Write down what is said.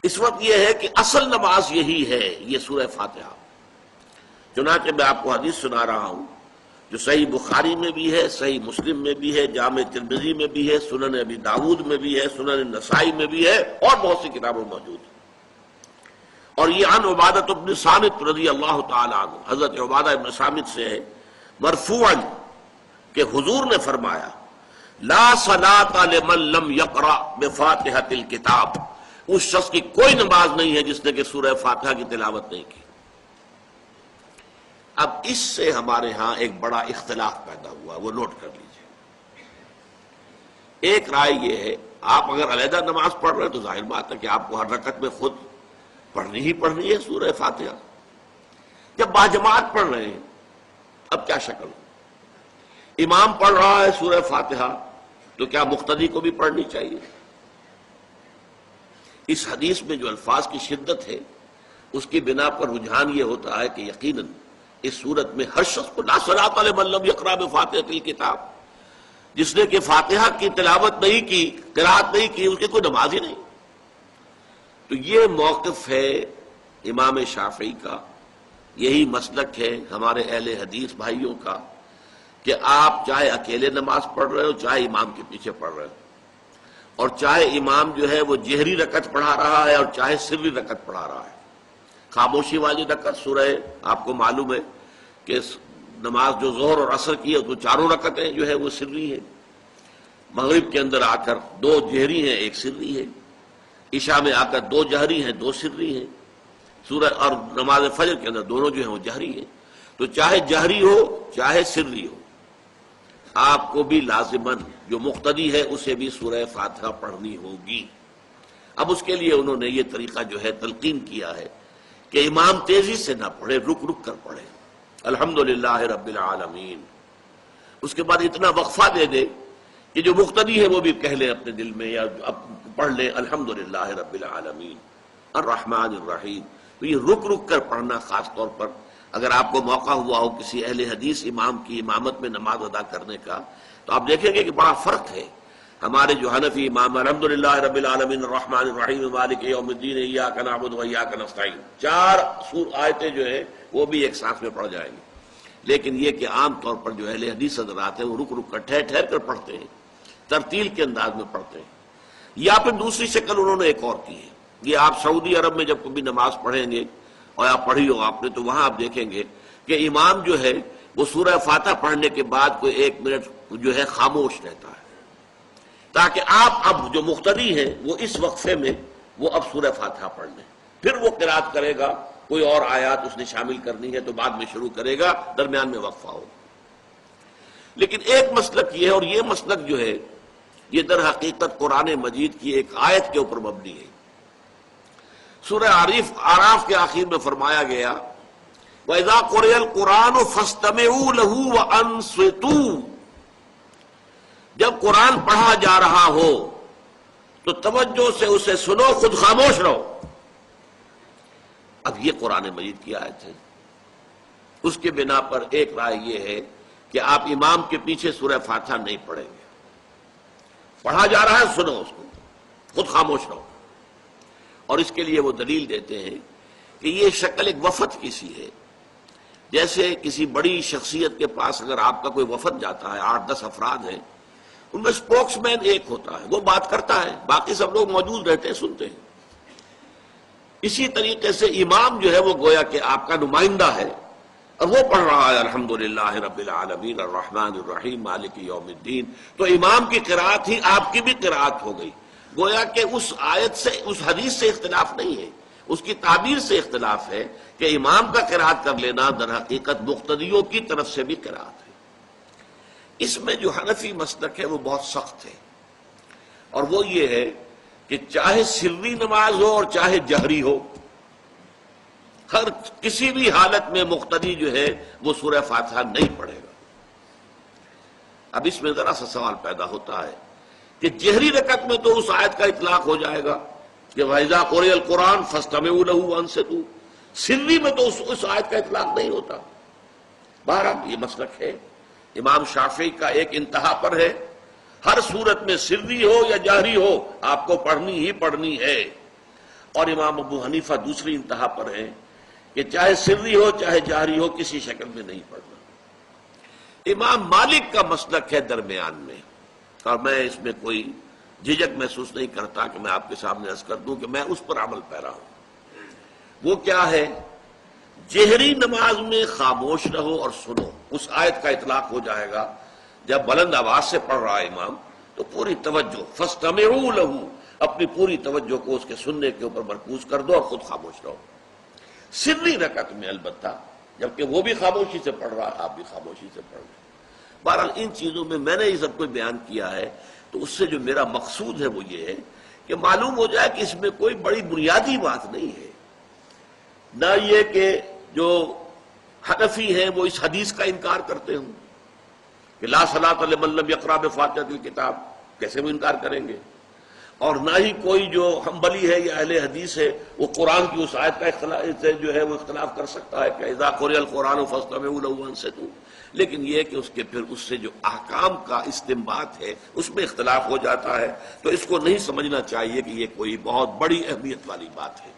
اس وقت یہ ہے کہ اصل نماز یہی ہے، یہ سورہ فاتحہ۔ چنانچہ میں آپ کو حدیث سنا رہا ہوں جو صحیح بخاری میں بھی ہے، صحیح مسلم میں بھی ہے، جامع ترمذی میں بھی ہے، سنن ابی داود میں بھی ہے، سنن نسائی میں بھی ہے، اور بہت سی کتابوں میں موجود ہے۔ اور یہ عن عبادہ بن صامت رضی اللہ تعالی عنہ، حضرت عبادہ بن صامت سے ہے مرفوعا کہ حضور نے فرمایا لا صلاۃ لمن لم یقرأ بفاتحۃ الکتاب، اس شخص کی کوئی نماز نہیں ہے جس نے کہ سورہ فاتحہ کی تلاوت نہیں کی۔ اب اس سے ہمارے ہاں ایک بڑا اختلاف پیدا ہوا، وہ نوٹ کر لیجئے۔ ایک رائے یہ ہے آپ اگر علیحدہ نماز پڑھ رہے ہیں تو ظاہر بات ہے کہ آپ کو ہر رکعت میں خود پڑھنی ہی پڑھنی ہے سورہ فاتحہ۔ جب باجماعت پڑھ رہے ہیں اب کیا شکل ہو؟ امام پڑھ رہا ہے سورہ فاتحہ تو کیا مقتدی کو بھی پڑھنی چاہیے؟ اس حدیث میں جو الفاظ کی شدت ہے اس کی بنا پر رجحان یہ ہوتا ہے کہ یقیناً اس صورت میں ہر شخص کو لا صلاۃ لمن لم یقرأ بفاتحۃ الکتاب، جس نے کہ فاتحہ کی تلاوت نہیں کی، قرأت نہیں کی، اس کی کوئی نماز ہی نہیں۔ تو یہ موقف ہے امام شافعی کا، یہی مسلک ہے ہمارے اہل حدیث بھائیوں کا کہ آپ چاہے اکیلے نماز پڑھ رہے ہو، چاہے امام کے پیچھے پڑھ رہے ہو، اور چاہے امام جو ہے وہ جہری رکعت پڑھا رہا ہے اور چاہے سری رکعت پڑھا رہا ہے۔ خاموشی والی رکعت سورہ آپ کو معلوم ہے کہ نماز جو ظہر اور عصر کی ہے تو چاروں رکعتیں جو ہے وہ سری ہے، مغرب کے اندر آ کر دو جہری ہیں ایک سری ہے، عشاء میں آ کر دو جہری ہیں دو سری ہیں، سورہ اور نماز فجر کے اندر دونوں جو ہیں وہ جہری ہیں۔ تو چاہے جہری ہو چاہے سری ہو آپ کو بھی لازماً جو مقتدی ہے اسے بھی سورہ فاتحہ پڑھنی ہوگی۔ اب اس کے لیے انہوں نے یہ طریقہ جو ہے تلقین کیا ہے کہ امام تیزی سے نہ پڑھے، رک رک کر پڑھے الحمدللہ رب العالمین، اس کے بعد اتنا وقفہ دے دے کہ جو مقتدی ہے وہ بھی کہہ لے اپنے دل میں یا پڑھ لے الحمدللہ رب العالمین الرحمن الرحیم۔ تو یہ رک رک کر پڑھنا، خاص طور پر اگر آپ کو موقع ہوا ہو کسی اہل حدیث امام کی امامت میں نماز ادا کرنے کا تو آپ دیکھیں گے کہ بڑا فرق ہے۔ ہمارے جو حنفی امام الحمدللہ رب العالمین الرحمن الرحیم مالک یوم الدین ایاک نعبد و ایاک نستعین، چار آیتیں جو ہیں وہ بھی ایک ساتھ میں پڑھ جائیں گے، لیکن یہ کہ عام طور پر جو اہل حدیث حضرات ہیں وہ رک رک کر ٹھہر ٹھہر کر پڑھتے ہیں، ترتیل کے انداز میں پڑھتے ہیں۔ یا پھر دوسری شکل انہوں نے ایک اور کی ہے، یہ آپ سعودی عرب میں جب کبھی نماز پڑھیں گے اور آپ پڑھی ہو آپ نے تو وہاں آپ دیکھیں گے کہ امام جو ہے وہ سورہ فاتحہ پڑھنے کے بعد کوئی 1 منٹ جو ہے خاموش رہتا ہے تاکہ آپ اب جو مقتدی ہیں وہ اس وقفے میں وہ اب سورہ فاتحہ پڑھ لیں، پھر وہ قرات کرے گا، کوئی اور آیات اس نے شامل کرنی ہے تو بعد میں شروع کرے گا، درمیان میں وقفہ ہوگا۔ لیکن ایک مسلک یہ ہے، اور یہ مسلک جو ہے یہ در حقیقت قرآن مجید کی ایک آیت کے اوپر مبنی ہے۔ سورہ اعراف کے آخر میں فرمایا گیا وَإِذَا قُرِئَ الْقُرْآنُ فَاسْتَمِعُوا لَهُ وَأَنصِتُوا، جب قرآن پڑھا جا رہا ہو تو توجہ سے اسے سنو، خود خاموش رہو۔ اب یہ قرآن مجید کی آیت ہے، اس کے بنا پر ایک رائے یہ ہے کہ آپ امام کے پیچھے سورہ فاتحہ نہیں پڑھیں گے، پڑھا جا رہا ہے سنو اس کو، خود خاموش رہو۔ اور اس کے لیے وہ دلیل دیتے ہیں کہ یہ شکل ایک وفد کی سی ہے، جیسے کسی بڑی شخصیت کے پاس اگر آپ کا کوئی وفد جاتا ہے، 8-10 افراد ہیں، ان میں اسپوکس مین ایک ہوتا ہے، وہ بات کرتا ہے، باقی سب لوگ موجود رہتے ہیں، سنتے ہیں۔ اسی طریقے سے امام جو ہے وہ گویا کہ آپ کا نمائندہ ہے اور وہ پڑھ رہا ہے الحمدللہ رب العالمین الرحمن الرحیم مالک یوم الدین، تو امام کی قرات ہی آپ کی بھی قرات ہو گئی۔ گویا کہ اس آیت سے، اس حدیث سے اختلاف نہیں ہے، اس کی تعبیر سے اختلاف ہے کہ امام کا قرات کر لینا در حقیقت مقتدیوں کی طرف سے بھی قرات ہے۔ اس میں جو حنفی مسلک ہے وہ بہت سخت ہے، اور وہ یہ ہے کہ چاہے سری نماز ہو اور چاہے جہری ہو، ہر کسی بھی حالت میں مقتدی جو ہے وہ سورہ فاتحہ نہیں پڑھے گا۔ اب اس میں ذرا سا سوال پیدا ہوتا ہے کہ جہری رکعت میں تو اس آیت کا اطلاق ہو جائے گا کہ وَإِذَا قُرِئَ الْقُرْآنُ فَاسْتَمِعُوا لَهُ وَأَنصِتُوا، سری میں تو اس آیت کا اطلاق نہیں ہوتا۔ بہرحال یہ مسلک ہے امام شافعی کا، ایک انتہا پر ہے، ہر صورت میں سری ہو یا جہری ہو آپ کو پڑھنی ہی پڑھنی ہے۔ اور امام ابو حنیفہ دوسری انتہا پر ہیں کہ چاہے سری ہو چاہے جہری ہو کسی شکل میں نہیں پڑھنا۔ امام مالک کا مسلک ہے درمیان میں، اور میں اس میں کوئی جھجک محسوس نہیں کرتا کہ میں آپ کے سامنے عرض کر دوں کہ میں اس پر عمل پیرا ہوں۔ وہ کیا ہے؟ جہری نماز میں خاموش رہو اور سنو۔ اس آیت کا اطلاق ہو جائے گا جب بلند آواز سے پڑھ رہا ہے امام تو پوری توجہ، فاستمعوا لہ، اپنی پوری توجہ کو اس کے سننے کے اوپر مرکوز کر دو اور خود خاموش رہو۔ سری رکعت میں البتہ جبکہ وہ بھی خاموشی سے پڑھ رہا ہے، آپ بھی خاموشی سے پڑھ رہے ہیں۔ بہرحال ان چیزوں میں میں نے یہ سب کچھ بیان کیا ہے تو اس سے جو میرا مقصود ہے وہ یہ ہے کہ معلوم ہو جائے کہ اس میں کوئی بڑی بنیادی بات نہیں ہے، نہ یہ کہ جو حنفی ہیں وہ اس حدیث کا انکار کرتے ہوں کہ لا صلاۃ لمن لم یقرأ بفاتحۃ الکتاب، کیسے وہ انکار کریں گے، اور نہ ہی کوئی جو حنبلی ہے یا اہل حدیث ہے وہ قرآن کی اس آیت کا اختلاف سے جو ہے وہ اختلاف کر سکتا ہے کہ اذا قرئ القرآن فاستمعوا لہ وانصتوا، لیکن یہ کہ اس کے پھر اس سے جو احکام کا استنباط ہے اس میں اختلاف ہو جاتا ہے، تو اس کو نہیں سمجھنا چاہیے کہ یہ کوئی بہت بڑی اہمیت والی بات ہے۔